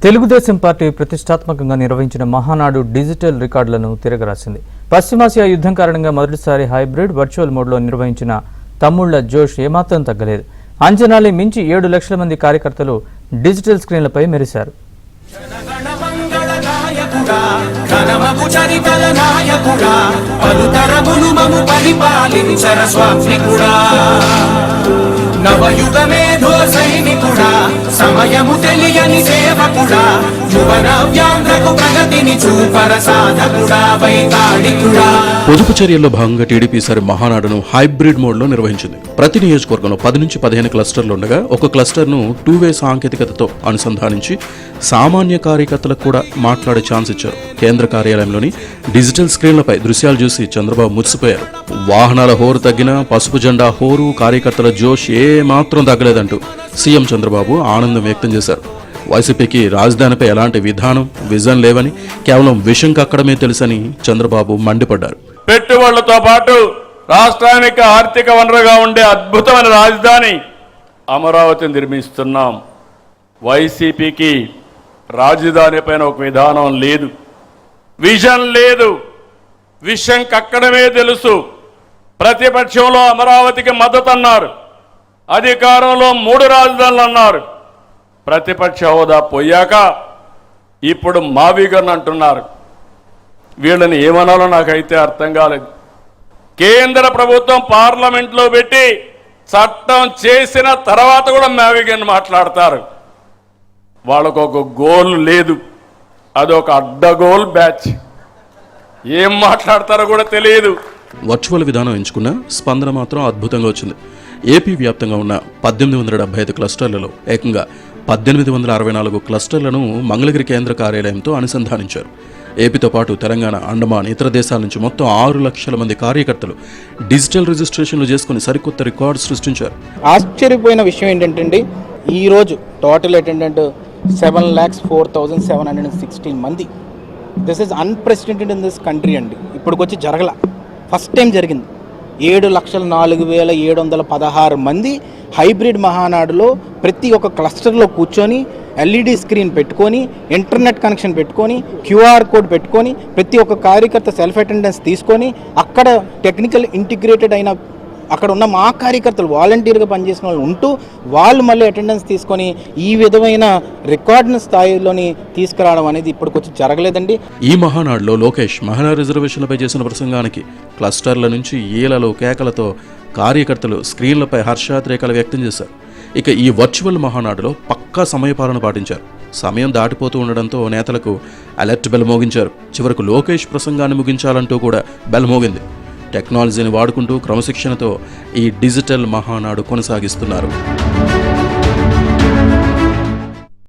Telugu Desam party ప్రతిష్టాత్మకంగా నిర్వహించిన Mahanadu digital రికార్డులను తిరగరాసింది. పశ్చిమాసియా యుద్ధం కారణంగా మొదటిసారి హైబ్రిడ్ వర్చువల్ మోడ్లో నిర్వహించిన తమ్ముళ్ల జోష్ ఏమాత్రం తగ్గలేదు. అంచనాలే మించి 7 లక్షల మంది కార్యకర్తలు డిజిటల్ స్క్రీన్లపై మెరిశారు. నవయుగమేధో సైనికుడా, సమయము తెలియని సేవకుడా, యువనవ్యాంధ్రకు ప్రగతిని చూపర సాధకుడా, వైతాళికుడా. పొదుపు చర్యల్లో భాగంగా టీడీపీ ఈసారి మహానాడును హైబ్రిడ్ మోడ్లో నిర్వహించింది. ప్రతి నియోజకవర్గంలో 10 నుంచి 15 క్లస్టర్లు ఉండగా ఒక క్లస్టర్ను 2-వే సాంకేతికతతో అనుసంధానించి సామాన్య కార్యకర్తలకు కూడా మాట్లాడే ఛాన్స్ ఇచ్చారు. కేంద్ర కార్యాలయంలోని డిజిటల్ స్క్రీన్లపై దృశ్యాలు చూసి చంద్రబాబు మురిసిపోయారు. వాహనాల హోరు తగ్గినా పసుపు జెండా హోరు, కార్యకర్తల జోష్ మాత్రం తగ్గలేదంటూ సీఎం చంద్రబాబు ఆనందం వ్యక్తం చేశారు. వైసీపీకి రాజధానిపై ఎలాంటి విధానం, విజన్ లేవని, కేవలం విషం కక్కడమే తెలుసని చంద్రబాబు మండిపడ్డారు. పెట్టుబడులతో పాటు రాష్ట్రానికి ఆర్థిక వనరుగా ఉండే అద్భుతమైన రాజధాని అమరావతిని నిర్మిస్తున్నాం. వైసీపీకి రాజధాని పైన ఒక విధానం లేదు, విజన్ లేదు, విషం కక్కడమే తెలుసు. ప్రతిపక్షంలో అమరావతికి మద్దతు అన్నారు, అధికారంలో 3 రాజధానులు అన్నారు. ప్రతిపక్ష హోదా పోయాక ఇప్పుడు మావిగన్ అంటున్నారు. వీళ్ళని ఏమనాలో నాకైతే అర్థం కాలేదు. కేంద్ర ప్రభుత్వం పార్లమెంట్లో పెట్టి చట్టం చేసిన తర్వాత కూడా మావిగన్ మాట్లాడతారు. వాళ్ళకు ఒక గోల్ లేదు, అదొక అడ్డగోల్ బ్యాచ్. ఏం మాట్లాడతారో కూడా తెలియదు. వర్చువల్ విధానం ఎంచుకున్న స్పందన మాత్రం అద్భుతంగా వచ్చింది. ఏపీ వ్యాప్తంగా ఉన్న 1875 క్లస్టర్లలో ఏకంగా 1864 క్లస్టర్లను మంగళగిరి కేంద్ర కార్యాలయంతో అనుసంధానించారు. ఏపీతో పాటు తెలంగాణ, అండమాన్, ఇతర దేశాల నుంచి మొత్తం 6 లక్షల మంది కార్యకర్తలు డిజిటల్ రిజిస్ట్రేషన్లు చేసుకుని సరికొత్త రికార్డు సృష్టించారు. ఆశ్చర్యపోయిన విషయం ఏంటంటే ఈరోజు టోటల్ అటెండెంట్ 7,04,716 మంది. This is unprecedented in this country అండి. ఇప్పటికొచ్చి జరగల, ఫస్ట్ టైం జరిగింది. 7,04,716 మంది హైబ్రిడ్ మహానాడులో ప్రతి ఒక్క క్లస్టర్లో కూర్చొని ఎల్ఈడి స్క్రీన్ పెట్టుకొని, ఇంటర్నెట్ కనెక్షన్ పెట్టుకొని, క్యూఆర్ కోడ్ పెట్టుకొని, ప్రతి ఒక్క కార్యకర్త సెల్ఫ్ అటెండెన్స్ తీసుకొని, అక్కడ టెక్నికల్ ఇంటిగ్రేటెడ్ అయిన అక్కడ ఉన్న మా కార్యకర్తలు వాలంటీర్గా పనిచేసిన వాళ్ళు ఉంటూ వాళ్ళు మళ్ళీ అటెండెన్స్ తీసుకొని ఈ విధమైన రికార్డుల స్థాయిలోని తీసుకురావడం అనేది ఇప్పటికొచ్చి జరగలేదండి. ఈ మహానాడులో లోకేష్ మహిళా రిజర్వేషన్లపై చేసిన ప్రసంగానికి క్లస్టర్ల నుంచి ఈలలు, కేకలతో కార్యకర్తలు స్క్రీన్లపై హర్షాతిరేకాలు వ్యక్తం చేశారు. ఇక ఈ వర్చువల్ మహానాడులో పక్కా సమయపాలన పాటించారు. సమయం దాటిపోతూ ఉండడంతో నేతలకు అలర్ట్ బెల్ మోగించారు. చివరకు లోకేష్ ప్రసంగాన్ని ముగించాలంటూ కూడా బెల్ మోగింది. టెక్నాలజీని వాడుకుంటూ క్రమశిక్షణతో ఈ డిజిటల్ మహానాడు కొనసాగిస్తున్నారు.